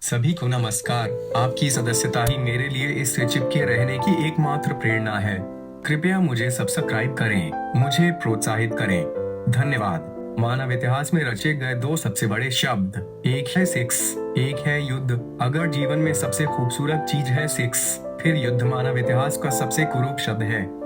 सभी को नमस्कार। आपकी सदस्यता ही मेरे लिए इससे चिपके रहने की एकमात्र प्रेरणा है। कृपया मुझे सब्सक्राइब करें, मुझे प्रोत्साहित करें। धन्यवाद। मानव इतिहास में रचे गए दो सबसे बड़े शब्द, एक है सेक्स, एक है युद्ध। अगर जीवन में सबसे खूबसूरत चीज है सेक्स, फिर युद्ध मानव इतिहास का सबसे कुरूप शब्द है।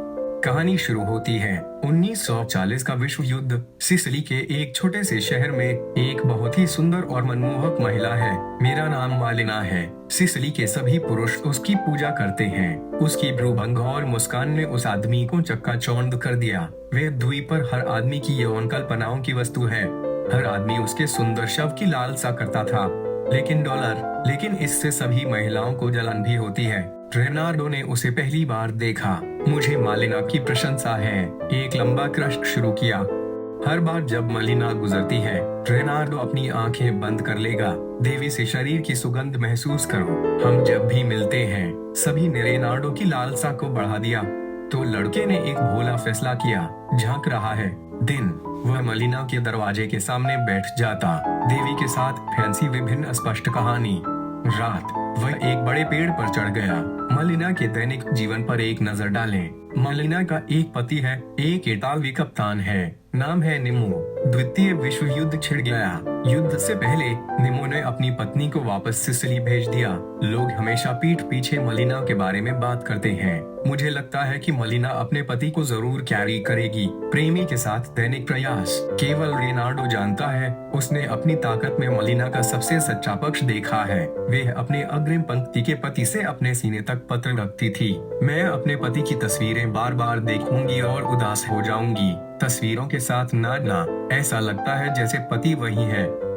कहानी शुरू होती है 1940 का विश्व युद्ध। सिसिली के एक छोटे से शहर में एक बहुत ही सुंदर और मनमोहक महिला है। मेरा नाम मालिना है। सिसिली के सभी पुरुष उसकी पूजा करते हैं। उसकी भ्रूभंग और मुस्कान ने उस आदमी को चक्काचौंध कर दिया। वे द्वीप पर हर आदमी की यौन कल्पनाओं की वस्तु है। हर आदमी उसके सुंदर शव की लालसा करता था। लेकिन इससे सभी महिलाओं को जलन भी होती है। रेनार्डो ने उसे पहली बार देखा। मुझे मालिना की प्रशंसा है, एक लंबा क्रश शुरू किया। हर बार जब मालिना गुजरती है, रेनार्डो अपनी आंखें बंद कर लेगा। देवी से शरीर की सुगंध महसूस करो। हम जब भी मिलते हैं, सभी ने रेनार्डो की लालसा को बढ़ा दिया। तो लड़के ने एक भोला फैसला किया। झांक रहा है दिन, वह मालिना के दरवाजे के सामने बैठ जाता। देवी के साथ फैंसी विभिन्न स्पष्ट कहानी। रात, वह एक बड़े पेड़ पर चढ़ गया। मालिना के दैनिक जीवन पर एक नजर डालें। मालिना का एक पति है, एक इतालवी कप्तान है, नाम है निमो। द्वितीय विश्व युद्ध छिड़ गया। युद्ध से पहले निमो ने अपनी पत्नी को वापस सिसिली भेज दिया। लोग हमेशा पीठ पीछे मालिना के बारे में बात करते हैं। मुझे लगता है कि मालिना अपने पति को जरूर कैरी करेगी। प्रेमी के साथ दैनिक प्रयास। केवल रेनार्डो जानता है, उसने अपनी ताकत में मालिना का सबसे सच्चा पक्ष देखा है। वह अपने अग्रिम पंक्ति के पति से अपने सीने तक पत्र रखती थी। मैं अपने पति की तस्वीरें बार बार देखूंगी और उदास हो जाऊंगी। तस्वीरों के साथ नाचना, ऐसा लगता है जैसे पति वही है।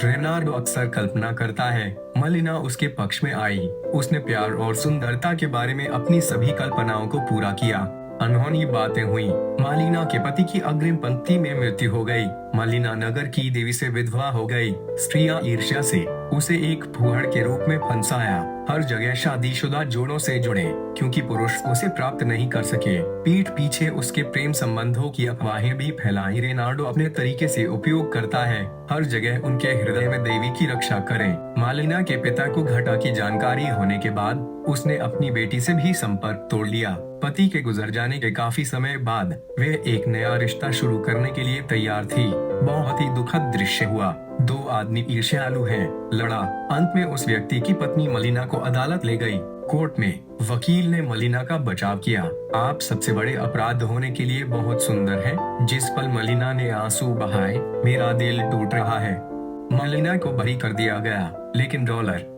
रेनार्डो अक्सर कल्पना करता है, मालिना उसके पक्ष में आई। उसने प्यार और सुंदरता के बारे में अपनी सभी कल्पनाओं को पूरा किया। अनहोनी बातें हुई। मालिना के पति की अग्रिम पंक्ति में मृत्यु हो गई। मालिना नगर की देवी से विधवा हो गई। स्त्रियां ईर्ष्या से उसे एक फूहड़ के रूप में फंसाया। हर जगह शादीशुदा जोड़ों से जुड़े, क्योंकि पुरुष उसे प्राप्त नहीं कर सके। पीठ पीछे उसके प्रेम संबंधों की अफवाहें भी फैलाई। रेनार्डो अपने तरीके से उपयोग करता है, हर जगह उनके हृदय में देवी की रक्षा करें। मालिना के पिता को घटना की जानकारी होने के बाद उसने अपनी बेटी से भी संपर्क तोड़ लिया। पति के गुजर जाने के काफी समय बाद वे एक नया रिश्ता शुरू करने के लिए तैयार थी। बहुत ही दुखद दृश्य हुआ। दो आदमी ईर्ष्यालु हैं, लड़ा। अंत में उस व्यक्ति की पत्नी मालिना को अदालत ले गई। कोर्ट में वकील ने मालिना का बचाव किया। आप सबसे बड़े अपराध होने के लिए बहुत सुंदर हैं। जिस पल मालिना ने आंसू बहाए, मेरा दिल टूट रहा है। मालिना को बरी कर दिया गया, लेकिन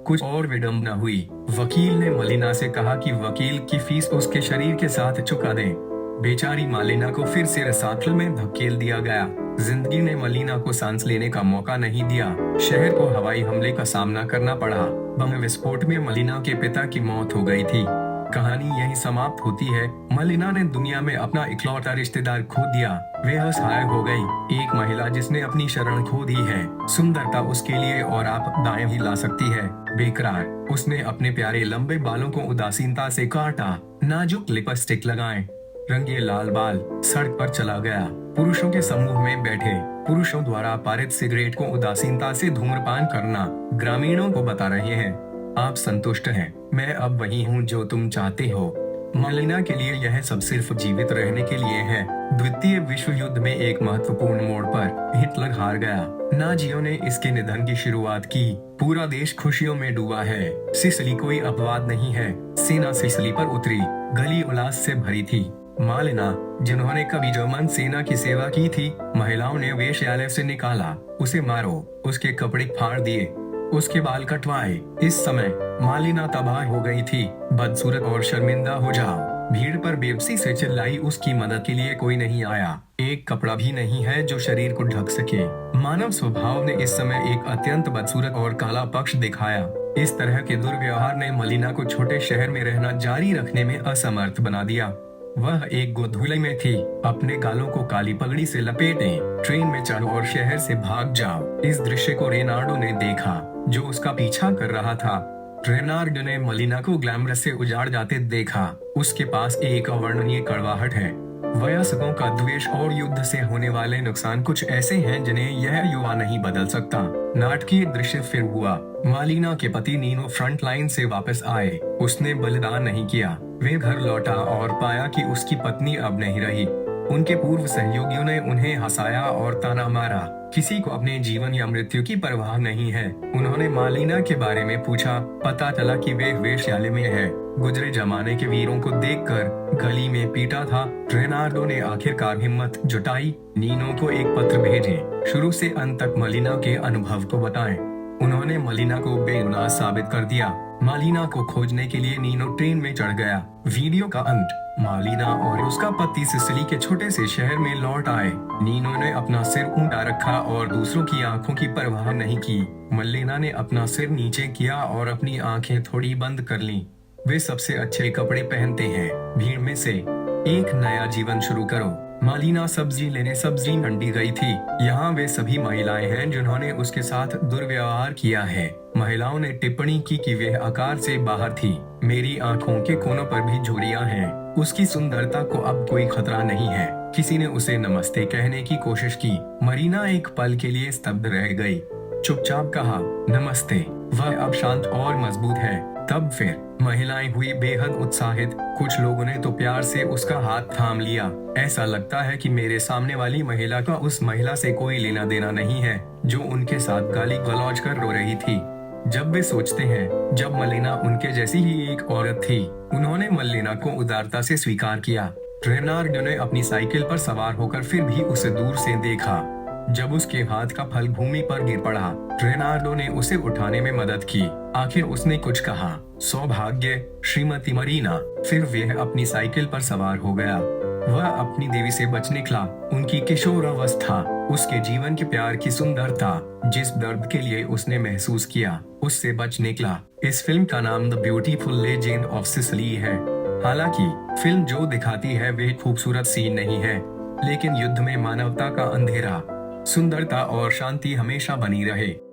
कुछ और विडंबना हुई। वकील ने मालिना से कहा कि वकील की फीस उसके शरीर के साथ चुका दें। बेचारी मालिना को फिर से रसातल में धकेल दिया गया। जिंदगी ने मालिना को सांस लेने का मौका नहीं दिया। शहर को हवाई हमले का सामना करना पड़ा। बम विस्फोट में मालिना के पिता की मौत हो गई थी। कहानी यही समाप्त होती है। मालिना ने दुनिया में अपना इकलौता रिश्तेदार खो दिया। वे असहाय हो गई। एक महिला जिसने अपनी शरण खो दी है। सुंदरता उसके लिए और आप दाएं ही ला सकती है। बेकरार, उसने अपने प्यारे लंबे बालों को उदासीनता से काटा। नाजुक लिपस्टिक लगाएं, रंगे लाल बाल, सड़क पर चला गया। पुरुषों के समूह में बैठे, पुरुषों द्वारा पारित सिगरेट को उदासीनता से धूम्रपान करना। ग्रामीणों को बता रहे हैं, आप संतुष्ट हैं, मैं अब वही हूँ जो तुम चाहते हो। मालिना के लिए यह सब सिर्फ जीवित रहने के लिए है। द्वितीय विश्व युद्ध में एक महत्वपूर्ण मोड़ पर हिटलर हार गया। नाजियों ने इसके निधन की शुरुआत की। पूरा देश खुशियों में डूबा है। सिसिली कोई अपवाद नहीं है। सेना सिसिली पर उतरी, गली उल्लास से भरी थी। मालिना, जिन्होंने कभी जर्मन सेना की सेवा की थी, महिलाओं ने वेश्यालय से निकाला। उसे मारो, उसके कपड़े फाड़ दिए, उसके बाल कटवाए। इस समय मालिना तबाह हो गई थी। बदसूरत और शर्मिंदा हो जाओ। भीड़ पर बेबसी से चिल्लाई। उसकी मदद के लिए कोई नहीं आया। एक कपड़ा भी नहीं है जो शरीर को ढक सके। मानव स्वभाव ने इस समय एक अत्यंत बदसूरत और काला पक्ष दिखाया। इस तरह के दुर्व्यवहार ने मालिना को छोटे शहर में रहना जारी रखने में असमर्थ बना दिया। वह एक गोधूली में थी। अपने गालों को काली पगड़ी से लपेटें, ट्रेन में चढ़ो और शहर से भाग जाओ। इस दृश्य को रेनार्डो ने देखा, जो उसका पीछा कर रहा था। रेनार्डो ने मालिना को ग्लैमरस से उजाड़ जाते देखा। उसके पास एक अवर्णनीय कड़वाहट है। वयस्कों का द्वेष और युद्ध से होने वाले नुकसान कुछ ऐसे हैं जिन्हें यह युवा नहीं बदल सकता। नाटकीय दृश्य फिर हुआ। मालिना के पति नीनो फ्रंट लाइन से वापस आए। उसने बलिदान नहीं किया। वे घर लौटा और पाया कि उसकी पत्नी अब नहीं रही। उनके पूर्व सहयोगियों ने उन्हें हंसाया और ताना मारा। किसी को अपने जीवन या मृत्यु की परवाह नहीं है। उन्होंने मालिना के बारे में पूछा। पता चला कि वे वेश्यालय में है। गुजरे जमाने के वीरों को देखकर गली में पीटा था। रेनार्डो ने आखिरकार हिम्मत जुटाई। नीनो को एक पत्र भेजे। शुरू से अंत तक मालिना के अनुभव को बताएं। उन्होंने मालिना को बेगुनाह साबित कर दिया। मालिना को खोजने के लिए नीनो ट्रेन में चढ़ गया। वीडियो का अंत। मालिना और उसका पति सिसिली के छोटे से शहर में लौट आए। नीनो ने अपना सिर ऊंचा रखा और दूसरों की आंखों की परवाह नहीं की। मालिना ने अपना सिर नीचे किया और अपनी आंखें थोड़ी बंद कर लीं। वे सबसे अच्छे कपड़े पहनते हैं। भीड़ में से एक नया जीवन शुरू करो। मालिना सब्जी लेने सब्जी मंडी गई थी। यहाँ वे सभी महिलाएं हैं जिन्होंने उसके साथ दुर्व्यवहार किया है। महिलाओं ने टिप्पणी की कि वे आकार से बाहर थी। मेरी आंखों के कोनों पर भी झुर्रियां हैं। उसकी सुंदरता को अब कोई खतरा नहीं है। किसी ने उसे नमस्ते कहने की कोशिश की। मरीना एक पल के लिए स्तब्ध रह गई। चुपचाप कहा नमस्ते। वह अब शांत और मजबूत है। तब फिर महिलाएं हुई बेहद उत्साहित। कुछ लोगों ने तो प्यार से उसका हाथ थाम लिया। ऐसा लगता है कि मेरे सामने वाली महिला का उस महिला से कोई लेना देना नहीं है जो उनके साथ गाली गलौज कर रो रही थी। जब वे सोचते हैं जब मलिना उनके जैसी ही एक औरत थी। उन्होंने मलिना को उदारता से स्वीकार किया। रेनार्डो ने अपनी साइकिल पर सवार होकर फिर भी उसे दूर से देखा। जब उसके हाथ का फल भूमि पर गिर पड़ा, रेनार्डो ने उसे उठाने में मदद की। आखिर उसने कुछ कहा, सौभाग्य श्रीमती मरीना। फिर वह अपनी साइकिल पर सवार हो गया। वह अपनी देवी से बच निकला। उनकी किशोरावस्था, उसके जीवन के प्यार की सुंदरता, जिस दर्द के लिए उसने महसूस किया, उससे बच निकला। इस फिल्म का नाम the beautiful legend of Sicily है। हालांकि फिल्म जो दिखाती है वे खूबसूरत सीन नहीं है, लेकिन युद्ध में मानवता का अंधेरा, सुंदरता और शांति हमेशा बनी रहे।